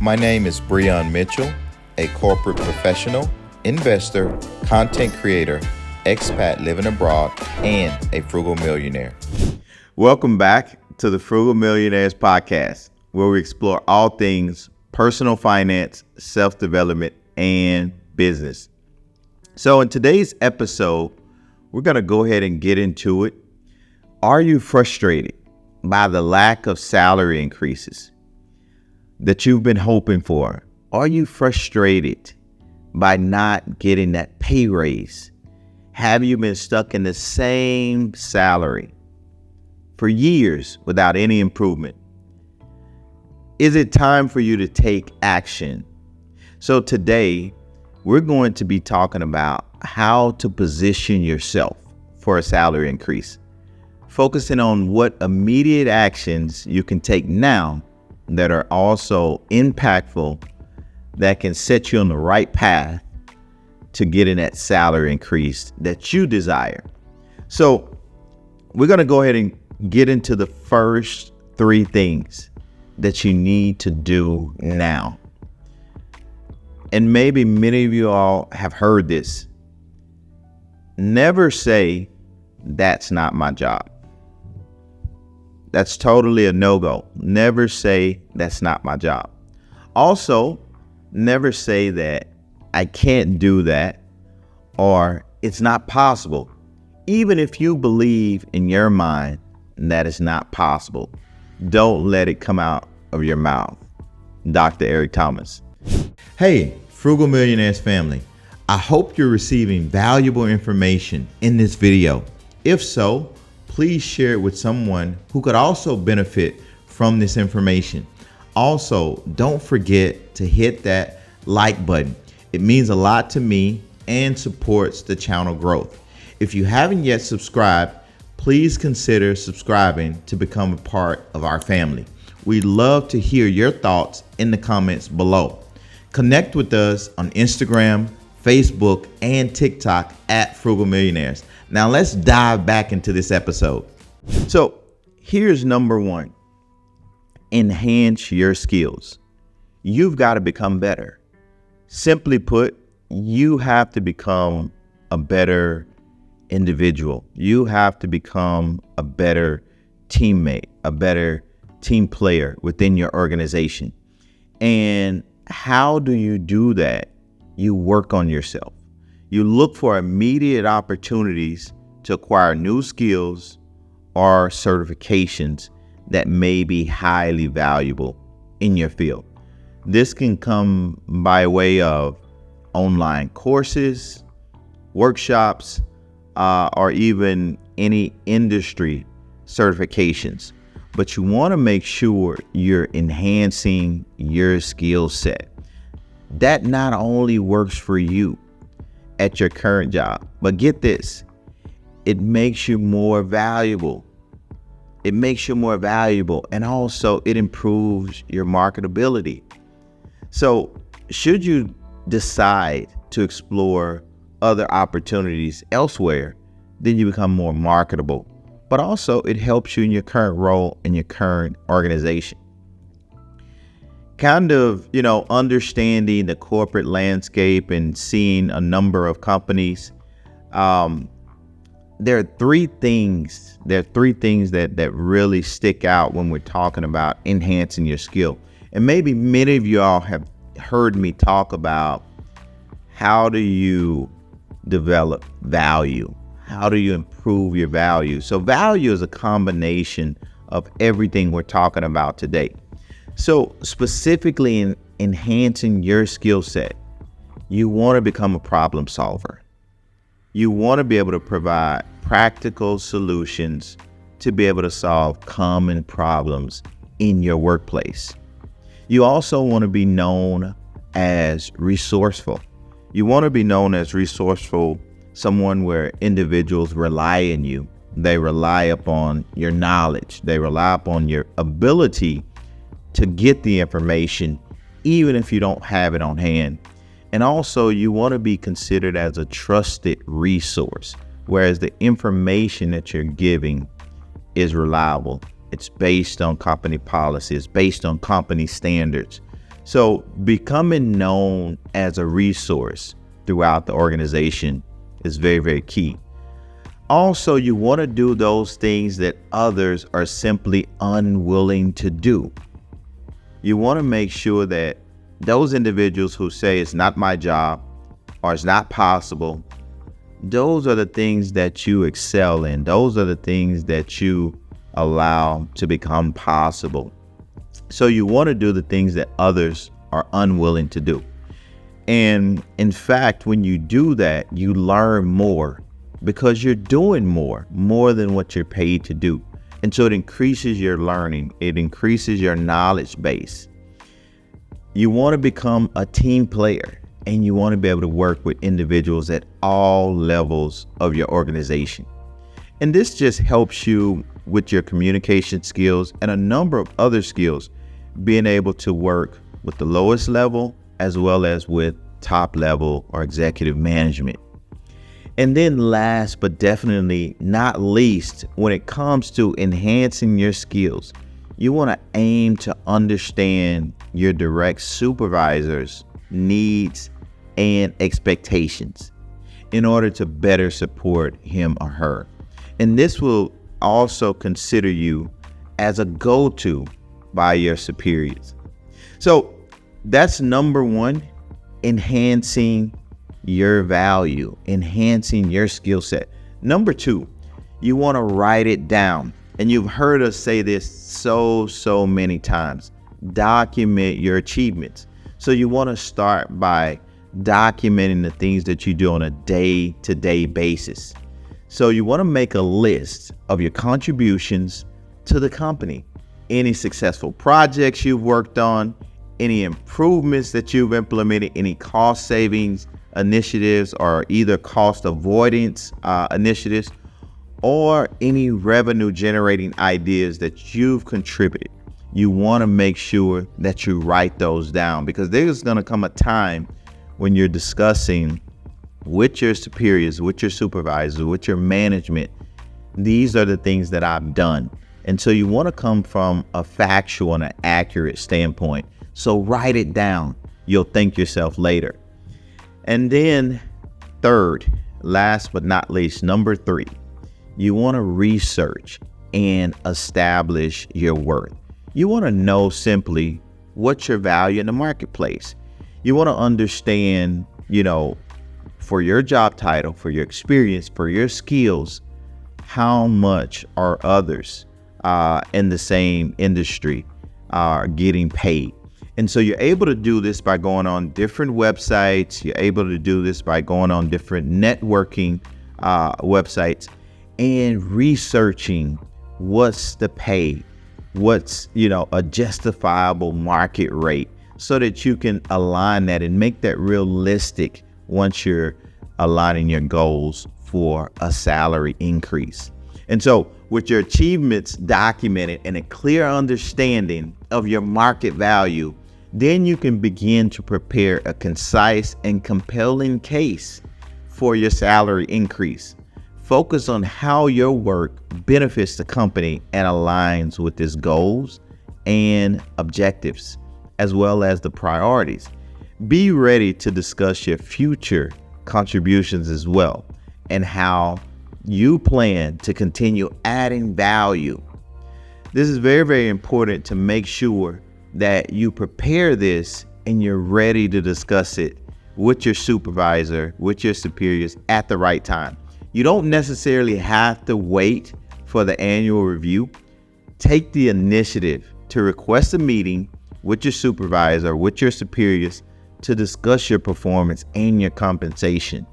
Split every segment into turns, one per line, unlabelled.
My name is Brieon Mitchell, a corporate professional, investor, content creator, expat living abroad, and a frugal millionaire. Welcome back to the Frugal Millionaires Podcast, where we explore all things personal finance, self-development, and business. So in today's episode, we're going to go ahead and get into it. Are you frustrated by the lack of salary increases that you've been hoping for? Are you frustrated by not getting that pay raise? Have you been stuck in the same salary for years without any improvement? Is it time for you to take action? So today, we're going to be talking about how to position yourself for a salary increase, focusing on what immediate actions you can take now that are also impactful, that can set you on the right path to getting that salary increase that you desire. So we're going to go ahead and get into the first three things that you need to do now. And maybe many of you all have heard this. Never say, "That's not my job." That's totally a no-go. Never say, "That's not my job." Also, never say that "I can't do that" or "it's not possible," even if you believe in your mind that it's not possible. Don't let it come out of your mouth. Dr. Eric Thomas. Hey, Frugal Millionaires family. I hope you're receiving valuable information in this video. If so, please share it with someone who could also benefit from this information. Also, don't forget to hit that like button. It means a lot to me and supports the channel growth. If you haven't yet subscribed, please consider subscribing to become a part of our family. We'd love to hear your thoughts in the comments below. Connect with us on Instagram, Facebook, and TikTok at Frugal Millionaires. Now let's dive back into this episode. So here's number one. Enhance your skills. You've got to become better. Simply put, you have to become a better individual. You have to become a better teammate, a better team player within your organization. And how do you do that? You work on yourself. You look for immediate opportunities to acquire new skills or certifications that may be highly valuable in your field. This can come by way of online courses, workshops, or even any industry certifications. But you want to make sure you're enhancing your skill set. That not only works for you at your current job, but get this, it makes you more valuable. It makes you more valuable, and also it improves your marketability. So should you decide to explore other opportunities elsewhere, then you become more marketable, but also it helps you in your current role in your current organization. Kind of, understanding the corporate landscape and seeing a number of companies. There are three things that really stick out when we're talking about enhancing your skill. And maybe many of you all have heard me talk about how do you develop value? How do you improve your value? So value is a combination of everything we're talking about today. So specifically in enhancing your skill set, you want to become a problem solver. You want to be able to provide practical solutions to be able to solve common problems in your workplace. You also want to be known as resourceful. You want to be known as resourceful, someone where individuals rely on you. They rely upon your knowledge. They rely upon your ability to get the information, even if you don't have it on hand. And also, you want to be considered as a trusted resource, whereas the information that you're giving is reliable. It's based on company policies, based on company standards. So becoming known as a resource throughout the organization is very, very key. Also, you want to do those things that others are simply unwilling to do. You want to make sure that those individuals who say it's not my job or it's not possible, those are the things that you excel in. Those are the things that you allow to become possible. So you want to do the things that others are unwilling to do. And in fact, when you do that, you learn more because you're doing more than what you're paid to do. And so it increases your learning. It increases your knowledge base. You want to become a team player, and you want to be able to work with individuals at all levels of your organization. And this just helps you with your communication skills and a number of other skills, being able to work with the lowest level as well as with top level or executive management. And then last but definitely not least, when it comes to enhancing your skills, you want to aim to understand your direct supervisor's needs and expectations in order to better support him or her. And this will also consider you as a go-to by your superiors. So that's number one, enhancing your value, enhancing your skill set. Number two, you want to write it down. And you've heard us say this so many times. Document your achievements. So you want to start by documenting the things that you do on a day-to-day basis. So you want to make a list of your contributions to the company, any successful projects you've worked on, any improvements that you've implemented, any cost savings initiatives or either cost avoidance initiatives, or any revenue generating ideas that you've contributed. You want to make sure that you write those down, because there's going to come a time when you're discussing with your superiors, with your supervisors, with your management, these are the things that I've done. And so you want to come from a factual and an accurate standpoint. So write it down. You'll thank yourself later. And then third, last but not least, number three, you want to research and establish your worth. You want to know simply what's your value in the marketplace. You want to understand, for your job title, for your experience, for your skills, how much are others in the same industry are getting paid. And so you're able to do this by going on different websites. You're able to do this by going on different networking websites and researching what's the pay, what's, a justifiable market rate, so that you can align that and make that realistic once you're aligning your goals for a salary increase. And so with your achievements documented and a clear understanding of your market value, then you can begin to prepare a concise and compelling case for your salary increase. Focus on how your work benefits the company and aligns with its goals and objectives, as well as the priorities. Be ready to discuss your future contributions as well, and how you plan to continue adding value. This is very, very important to make sure that you prepare this and you're ready to discuss it with your supervisor, with your superiors at the right time. You don't necessarily have to wait for the annual review. Take the initiative to request a meeting with your supervisor, with your superiors, to discuss your performance and your compensation.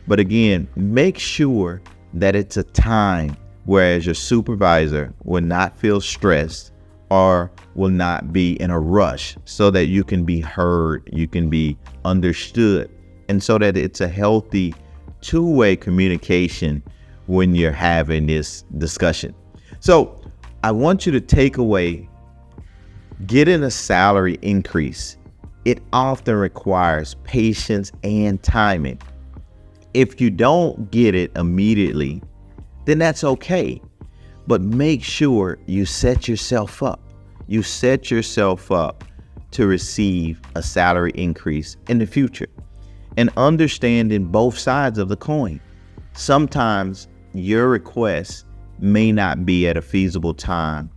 But again, make sure that it's a time whereas your supervisor will not feel stressed or will not be in a rush, so that you can be heard, you can be understood, and so that it's a healthy two-way communication when you're having this discussion. So I want you to take away, getting a salary increase, it often requires patience and timing. If you don't get it immediately, then that's okay. But make sure you set yourself up. You set yourself up to receive a salary increase in the future. And understanding both sides of the coin. Sometimes your request may not be at a feasible time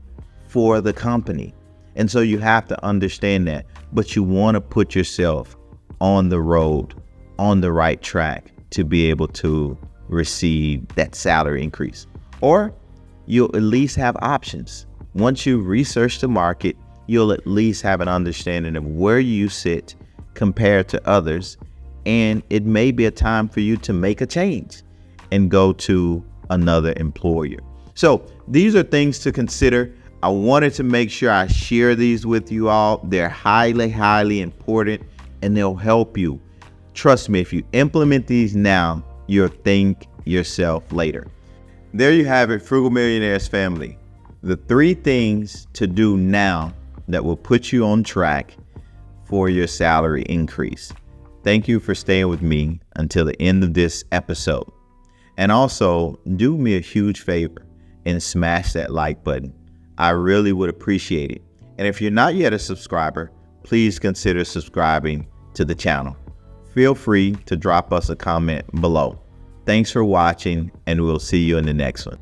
for the company. And so you have to understand that, but you want to put yourself on the road, on the right track to be able to receive that salary increase. Or you'll at least have options. Once you research the market, you'll at least have an understanding of where you sit compared to others. And it may be a time for you to make a change and go to another employer. So these are things to consider. I wanted to make sure I share these with you all. They're highly, highly important, and they'll help you. Trust me, if you implement these now, you'll thank yourself later. There you have it, Frugal Millionaires family. The 3 things to do now that will put you on track for your salary increase. Thank you for staying with me until the end of this episode. And also, do me a huge favor and smash that like button. I really would appreciate it. And if you're not yet a subscriber, please consider subscribing to the channel. Feel free to drop us a comment below. Thanks for watching, and we'll see you in the next one.